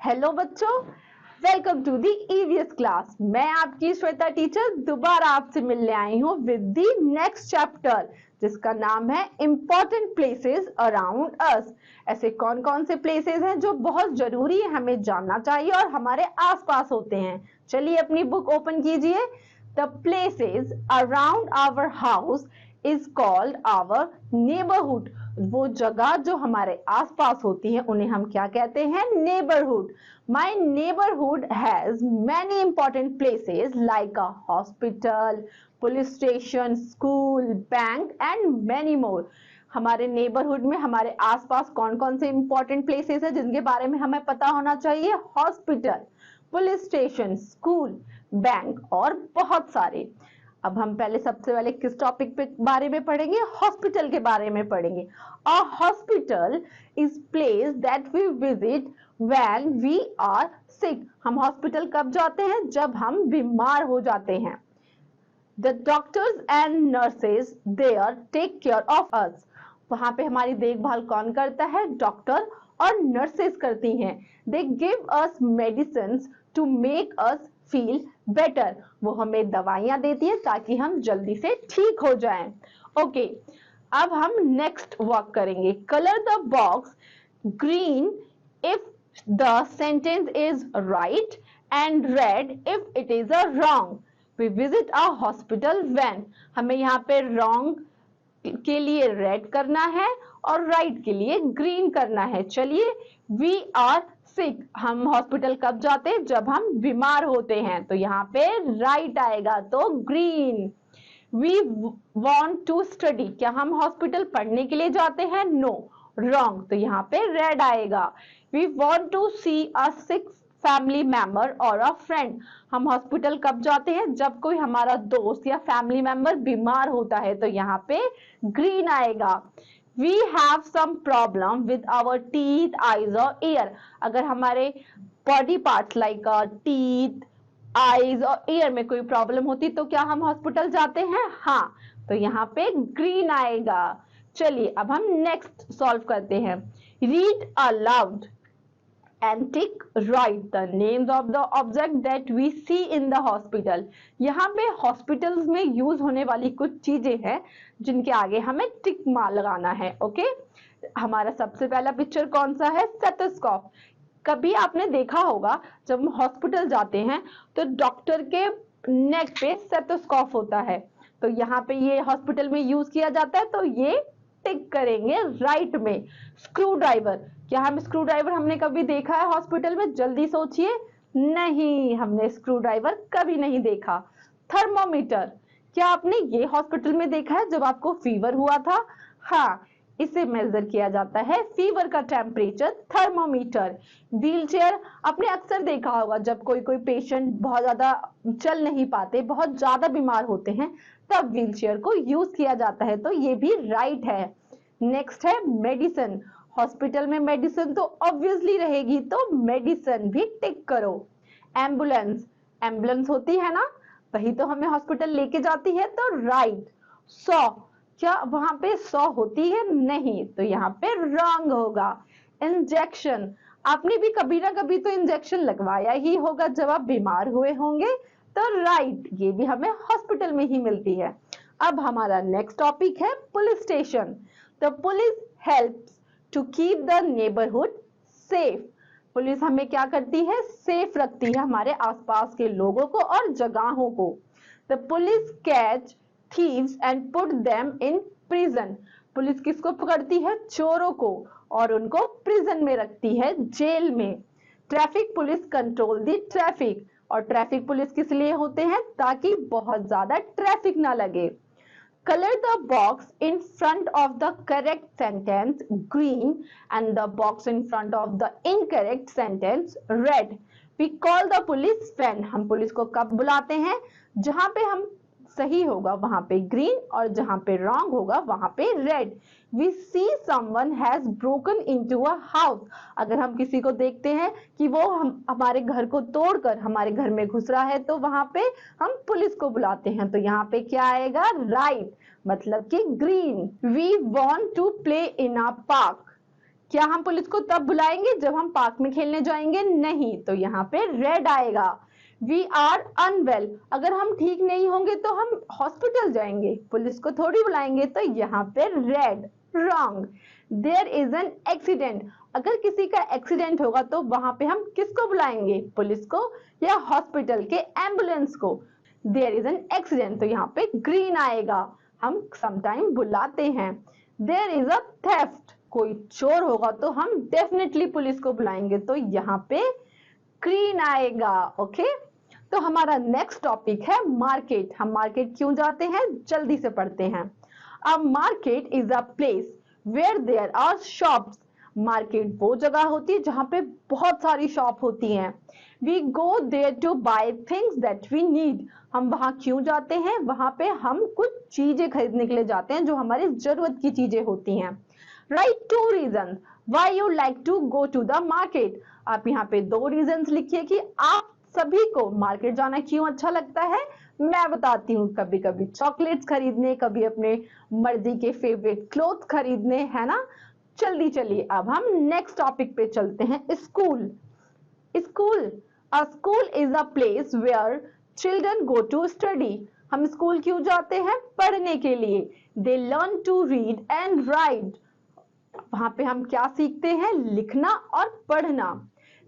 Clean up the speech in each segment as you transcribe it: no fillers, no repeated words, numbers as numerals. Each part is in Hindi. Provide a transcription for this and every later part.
हेलो बच्चों, welcome to the EVS class. मैं आपकी श्वेता टीचर दोबारा आपसे मिलने आई हूँ विद दी नेक्स्ट चैप्टर, जिसका नाम है इम्पोर्टेंट प्लेसेस अराउंड अस। ऐसे कौन कौन से प्लेसेस हैं जो बहुत जरूरी है, हमें जानना चाहिए और हमारे आसपास होते हैं। चलिए अपनी बुक ओपन कीजिए। The places around our house is called our neighbourhood. वो जगह जो हमारे आसपास होती है उन्हें हम क्या कहते हैं? Neighbourhood. My neighbourhood has many important places like a hospital, police station, school, bank and many more. हमारे नेबरहुड में हमारे आसपास कौन कौन से इंपॉर्टेंट प्लेसेस है जिनके बारे में हमें पता होना चाहिए? Hospital, police station, school, bank और बहुत सारे। अब हम पहले सबसे पहले किस टॉपिक पे बारे में पढ़ेंगे? हॉस्पिटल के बारे में पढ़ेंगे। A hospital is place that we visit when we are sick. हम हॉस्पिटल कब जाते हैं? जब हम बीमार हो जाते हैं। The doctors and nurses there take care of us. वहां पे हमारी देखभाल कौन करता है? डॉक्टर और नर्सेज करती हैं। They give us medicine to make us feel better. वो हमें दवाइयां देती है ताकि हम जल्दी से ठीक हो जाएं। ओके, अब हम नेक्स्ट वर्क करेंगे। Colour the box green if the sentence is right and red if it is a wrong. We visit a hospital when. हमें यहाँ पे रॉन्ग के लिए रेड करना है और राइट के लिए ग्रीन करना है। चलिए, वी आर सिक। हम हॉस्पिटल कब जाते हैं? जब हम बीमार होते हैं, तो यहाँ पे राइट आएगा तो green. We want to study. क्या हम हॉस्पिटल पढ़ने के लिए जाते हैं? नो, रॉन्ग, तो यहाँ पे रेड आएगा। We want to see a sick family member और अ फ्रेंड। हम हॉस्पिटल कब जाते हैं? जब कोई हमारा दोस्त या फैमिली मेंबर बीमार होता है, तो यहाँ पे ग्रीन आएगा। We have some problem with our teeth, eyes और ईयर। अगर हमारे body parts like teeth, eyes और ईयर में कोई प्रॉब्लम होती तो क्या हम हॉस्पिटल जाते हैं? हाँ, तो यहाँ पे ग्रीन आएगा। चलिए अब हम नेक्स्ट सॉल्व करते हैं। Read aloud and tick write the names of the object that we see in the hospital। यहाँ पे हॉस्पिटल्स में यूज होने वाली कुछ चीजें हैं जिनके आगे हमें टिक मार्क लगाना है। ओके, हमारा सबसे पहला पिक्चर कौन सा है? स्टेथोस्कोप। कभी आपने देखा होगा जब हम हॉस्पिटल जाते हैं तो डॉक्टर के नेक पे स्टेथोस्कोप होता है, तो यहाँ पे ये हॉस्पिटल में यूज किया जाता है, तो ये टिक करेंगे राइट में। Screw driver. क्या हम स्क्रू ड्राइवर हमने कभी देखा है हॉस्पिटल में? जल्दी सोचिए। नहीं, हमने स्क्रू ड्राइवर कभी नहीं देखा। थर्मोमीटर। क्या आपने ये हॉस्पिटल में देखा है जब आपको फीवर हुआ था? हाँ, इसे मेजर किया जाता है फीवर का टेम्परेचर, थर्मोमीटर। Wheel chair. आपने अक्सर देखा होगा जब कोई कोई पेशेंट बहुत ज्यादा चल नहीं पाते, बहुत ज्यादा बीमार होते हैं, तब व्हील चेयर को यूज किया जाता है, तो ये भी राइट है। नेक्स्ट है मेडिसिन। हॉस्पिटल में मेडिसिन तो ऑब्वियसली रहेगी, तो मेडिसिन भी टिक करो। एम्बुलेंस। एम्बुलेंस होती है ना, वही तो हमें हॉस्पिटल लेके जाती है, तो राइट। 100। क्या वहां पे 100 होती है? नहीं, तो यहाँ पे रॉन्ग होगा। इंजेक्शन। आपने भी कभी ना कभी तो इंजेक्शन लगवाया ही होगा जब आप बीमार हुए होंगे, तो राइट, ये भी हमें हॉस्पिटल में ही मिलती है। अब हमारा नेक्स्ट टॉपिक है police station. The police helps to keep the neighbourhood safe. Police हमें क्या करती है? सेफ रखती है हमारे आसपास के लोगों को और जगहों को। The police catch thieves and put them in prison. Police किसको पकड़ती है? चोरों को, और उनको प्रिजन में रखती है, जेल में। Traffic police control the traffic. और ट्रैफिक पुलिस किस लिए होते हैं? ताकि बहुत ज्यादा ट्रैफिक ना लगे। Color the box in front of the correct sentence green and the box in front of the incorrect sentence red. We call the police when हम पुलिस को कब बुलाते हैं? जहां पे हम सही होगा वहां पे ग्रीन और जहां पे रॉन्ग होगा वहां पे red. We see someone has broken into a house। अगर हम किसी को देखते हैं कि वो हमारे घर को तोड़कर हमारे घर में घुस रहा है, तो वहां पे हम पुलिस को बुलाते हैं, तो यहाँ पे क्या आएगा? राइट, मतलब कि green. We want to play in a park। क्या हम पुलिस को तब बुलाएंगे जब हम पार्क में खेलने जाएंगे? नहीं, तो यहाँ पे रेड आएगा। वी आर अनवेल, अगर हम ठीक नहीं होंगे तो हम हॉस्पिटल जाएंगे, पुलिस को थोड़ी बुलाएंगे, तो यहाँ पे red. Wrong. There is an accident, अगर किसी का एक्सीडेंट होगा तो वहां पे हम किसको बुलाएंगे? पुलिस को या हॉस्पिटल के एम्बुलेंस को? देयर इज एन एक्सीडेंट, तो यहाँ पे ग्रीन आएगा, हम समटाइम बुलाते हैं। देयर इज अ थेफ्ट, कोई चोर होगा तो हम डेफिनेटली पुलिस को बुलाएंगे, तो यहाँ पे ग्रीन आएगा। ओके, तो हमारा नेक्स्ट टॉपिक है मार्केट। हम मार्केट क्यों जाते हैं, जल्दी से पढ़ते हैं। A market is a place where there are shops, market वो जगह होती है जहां पे बहुत सारी शॉप होती हैं। We go there to buy things that we need, हम वहां क्यों जाते हैं? वहां पे हम कुछ चीजें खरीदने के लिए जाते हैं जो हमारी जरूरत की चीजें होती हैं। Write two reason why you like to go to the market, आप यहाँ पे 2 रीजन लिखिए कि आप सभी को मार्केट जाना क्यों अच्छा लगता है। मैं बताती हूँ, कभी कभी चॉकलेट्स खरीदने, कभी अपने मर्जी के फेवरेट क्लोथ खरीदने, है ना। जल्दी चलिए अब हम नेक्स्ट टॉपिक पे चलते हैं, school. School, a school is a place where children go to study, हम स्कूल क्यों जाते हैं? पढ़ने के लिए। They learn to read and write, वहां पे हम क्या सीखते हैं? लिखना और पढ़ना।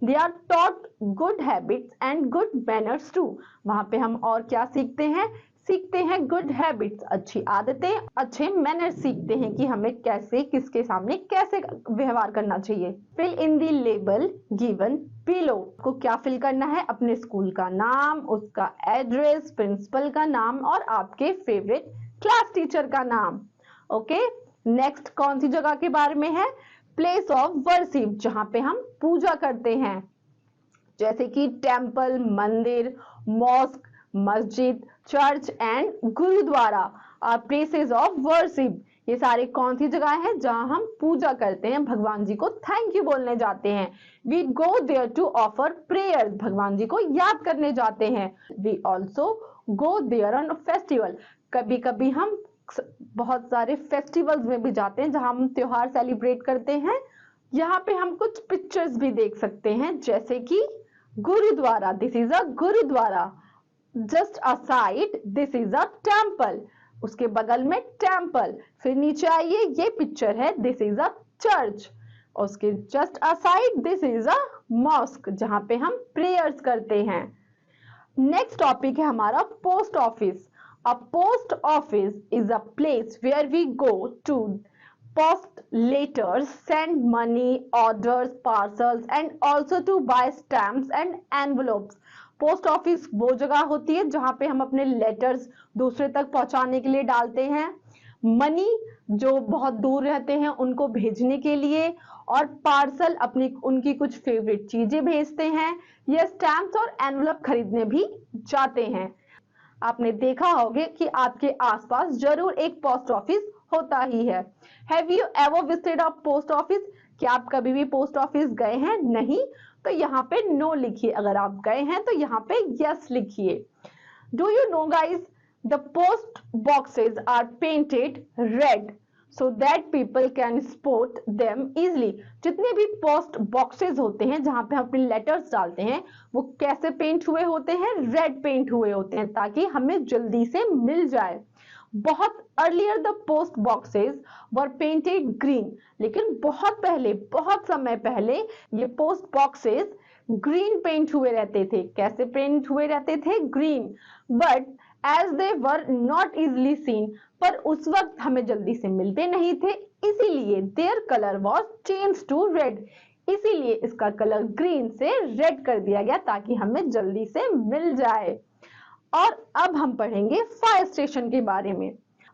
They are taught good habits and good manners too, वहां पे हम और क्या सीखते हैं? सीखते हैं गुड हैबिट्स, अच्छी आदतें, अच्छे मैनर्स सीखते हैं कि हमें कैसे, किसके सामने कैसे व्यवहार करना चाहिए। Fill in the label given below, को क्या फिल करना है? अपने स्कूल का नाम, उसका एड्रेस, प्रिंसिपल का नाम और आपके फेवरेट क्लास टीचर का नाम। ओके, नेक्स्ट कौन सी जगह के बारे में है? प्लेस ऑफ वर्शिप, जहां पे हम पूजा करते हैं, जैसे कि टेम्पल, मंदिर, मॉस्क, मस्जिद, church and gurdwara are places of worship. ये सारे कौन सी जगह है? जहां हम पूजा करते हैं, भगवान जी को थैंक यू बोलने जाते हैं। We go there to offer prayers, भगवान जी को याद करने जाते हैं। We also go there on festival, कभी कभी हम बहुत सारे फेस्टिवल्स में भी जाते हैं जहां हम त्योहार सेलिब्रेट करते हैं। यहाँ पे हम कुछ पिक्चर्स भी देख सकते हैं, जैसे कि gurdwara, this is a gurdwara. Just aside this is a temple, उसके बगल में टेम्पल। फिर नीचे आइए, ये पिक्चर है, दिस इज अ चर्च। उसके just aside this is a mosque, जहां पे हम प्रेयर्स करते हैं। नेक्स्ट टॉपिक है हमारा post office. A post office is a place where we go to post letters, send money, orders, parcels and also to buy stamps and envelopes. Post office वो जगह होती है जहां पे हम अपने लेटर्स दूसरे तक पहुंचाने के लिए डालते हैं, मनी जो बहुत दूर रहते हैं उनको भेजने के लिए, और पार्सल अपनी उनकी कुछ फेवरेट चीजें भेजते हैं, या स्टैम्प्स और एनवलप खरीदने भी जाते हैं। आपने देखा होगा कि आपके आसपास जरूर एक पोस्ट ऑफिस होता ही है। Have you ever visited a post office, क्या आप कभी भी पोस्ट ऑफिस गए हैं? नहीं, तो यहाँ पे नो लिखिए। अगर आप गए हैं तो यहाँ पे यस लिखिए। Do you know guys, the post boxes are painted red so that people can spot them easily. जितने भी पोस्ट बॉक्सेस होते हैं जहां पे हम अपने लेटर्स डालते हैं, वो कैसे पेंट हुए होते हैं? रेड पेंट हुए होते हैं, ताकि हमें जल्दी से मिल जाए। बहुत earlier the post boxes were painted green, लेकिन बहुत पहले, बहुत समय पहले ये पोस्ट बॉक्सेस ग्रीन पेंट हुए रहते थे। कैसे पेंट हुए रहते थे? Green. But as they were not easily seen, पर उस वक्त हमें जल्दी से मिलते नहीं थे, इसीलिए their colour was change to red, इसीलिए इसका कलर ग्रीन से रेड कर दिया गया ताकि हमें जल्दी से मिल जाए। और अब हम पढ़ेंगे फायर स्टेशन के बारे में।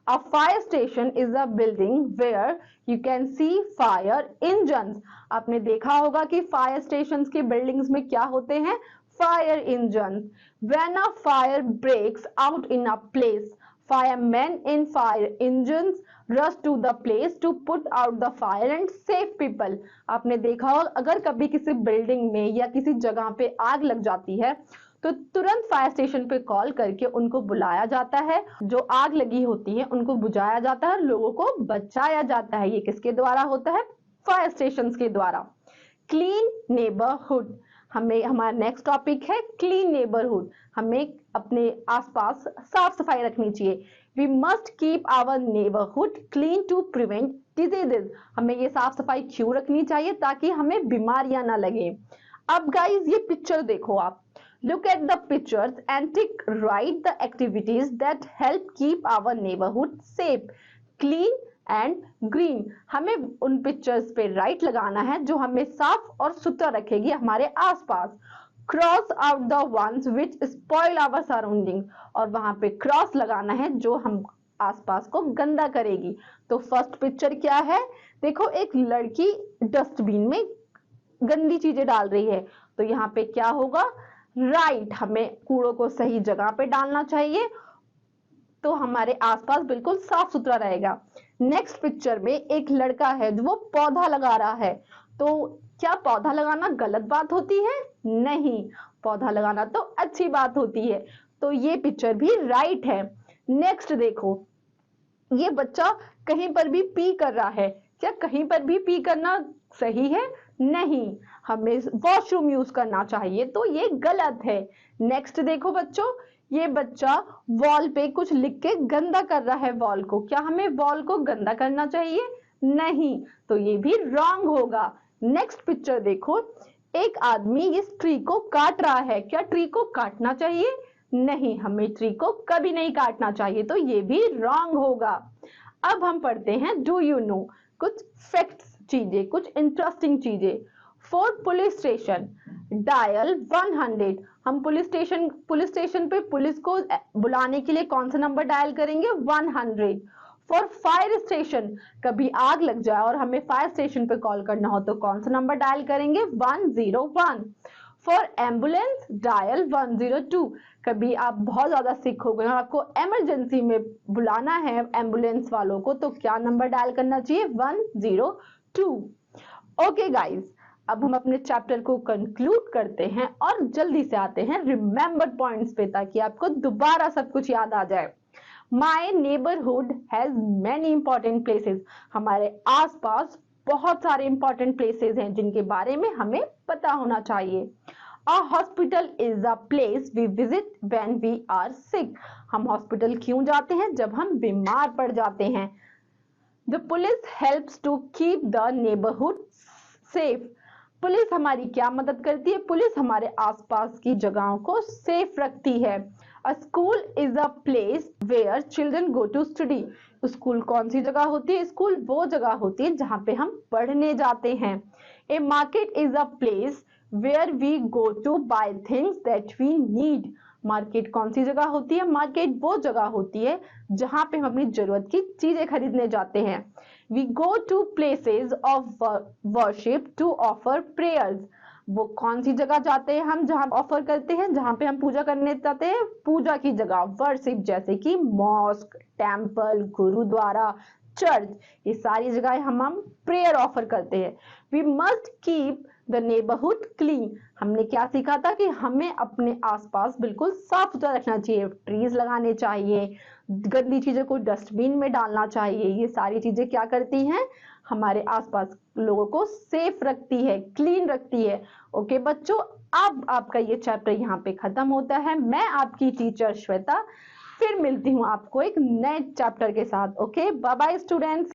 A fire station is a building where you can see fire engines. आपने देखा होगा कि फायर स्टेशंस की बिल्डिंग्स में क्या होते हैं? Fire engine. When a fire breaks out in a place, firemen in fire engines rush to the place to put out the fire and save people. आपने देखा होगा अगर कभी किसी बिल्डिंग में या किसी जगह पे आग लग जाती है तो तुरंत फायर स्टेशन पे कॉल करके उनको बुलाया जाता है, जो आग लगी होती है उनको बुझाया जाता है, लोगों को बचाया जाता है। ये किसके द्वारा होता है? फायर स्टेशन के द्वारा। क्लीन नेबरहुड, हमें हमारा नेक्स्ट टॉपिक है क्लीन नेबरहुड। हमें अपने आसपास साफ सफाई रखनी चाहिए। We must keep our neighbourhood clean to prevent diseases. हमें ये साफ सफाई क्यों रखनी चाहिए? ताकि हमें बीमारियां ना लगे। अब गाइस ये पिक्चर देखो आप, look at the pictures and tick write the activities that help keep our neighborhood safe, clean and green। हमें उन पिक्चर्स पे राइट लगाना है जो हमें साफ और सुथरा रखेगी हमारे आसपास। Cross out the ones which spoil our surrounding, और वहां पे क्रॉस लगाना है जो हम आसपास को गंदा करेगी। तो फर्स्ट पिक्चर क्या है? देखो एक लड़की डस्टबिन में गंदी चीजें डाल रही है, तो यहाँ पे क्या होगा? राइट, हमें कूड़ों को सही जगह पे डालना चाहिए तो हमारे आसपास बिल्कुल साफ सुथरा रहेगा। नेक्स्ट पिक्चर में एक लड़का है जो वो पौधा लगा रहा है, तो क्या पौधा लगाना गलत बात होती है? नहीं, पौधा लगाना तो अच्छी बात होती है। तो ये पिक्चर भी राइट है। नेक्स्ट देखो, ये बच्चा कहीं पर भी पी कर रहा है। क्या कहीं पर भी पी करना सही है? नहीं, हमें वॉशरूम यूज करना चाहिए, तो ये गलत है। नेक्स्ट देखो बच्चों, ये बच्चा वॉल पे कुछ लिख के गंदा कर रहा है वॉल को। क्या हमें वॉल को गंदा करना चाहिए? नहीं, तो ये भी रॉन्ग होगा। नेक्स्ट पिक्चर देखो, एक आदमी इस ट्री को काट रहा है। क्या ट्री को काटना चाहिए? नहीं, हमें ट्री को कभी नहीं काटना चाहिए, तो ये भी रॉन्ग होगा। अब हम पढ़ते हैं डू यू नो, कुछ फैक्ट्स चीजें, कुछ इंटरेस्टिंग चीजें। फॉर पुलिस स्टेशन डायल 100, हम पुलिस स्टेशन पे पुलिस को बुलाने के लिए कौन सा नंबर डायल करेंगे? 100। फॉर फायर स्टेशन, कभी आग लग जाए और हमें फायर स्टेशन पे कॉल करना हो तो कौन सा नंबर डायल करेंगे? 101। फॉर एम्बुलेंस डायल 102, कभी आप बहुत ज्यादा सिक हो गए और आपको इमरजेंसी में बुलाना है एम्बुलेंस वालों को, तो क्या नंबर डायल करना चाहिए? 102। ओके गाइस, अब हम अपने चैप्टर को कंक्लूड करते हैं और जल्दी से आते हैं रिमेंबर पॉइंट्स पे, ताकि आपको दोबारा सब कुछ याद आ जाए। माई neighbourhood has many important places, हमारे आसपास बहुत सारे इंपॉर्टेंट प्लेसेस हैं जिनके बारे में हमें पता होना चाहिए। A hospital is a place we visit when we are sick, हम हॉस्पिटल क्यों जाते हैं? जब हम बीमार पड़ जाते हैं। The police helps to keep the neighborhood safe, police हमारी क्या मदद करती है? पुलिस हमारे आसपास की जगहों को सेफ रखती है। A school is a place where children go to study, school कौन सी जगह होती है? स्कूल वो जगह होती है जहां पे हम पढ़ने जाते हैं। A market is a place where we go to buy things that we need, market कौन सी जगह होती है? मार्केट वो जगह होती है जहां पे हम अपनी जरूरत की चीजें खरीदने जाते हैं। We go to places of worship to offer prayers, वो कौन सी जगह जाते हैं हम जहां ऑफर करते हैं, जहां पे हम पूजा करने जाते हैं, पूजा की जगह वर्शिप, जैसे कि मॉस्क, टेम्पल, गुरुद्वारा, चर्च, ये सारी जगह हम प्रेयर ऑफर करते हैं। We must keep the neighbourhood clean, हमने क्या सीखा था कि हमें अपने आसपास बिल्कुल साफ सुथरा रखना चाहिए। ट्रीज लगाने चाहिए, गंदी चीजों को डस्टबिन में डालना चाहिए। ये सारी चीजें क्या करती हैं? हमारे आसपास लोगों को सेफ रखती है, क्लीन रखती है। ओके बच्चों, अब आपका ये चैप्टर यहाँ पे खत्म होता है। मैं आपकी टीचर श्वेता फिर मिलती हूँ आपको एक नए चैप्टर के साथ। Okay, bye bye students.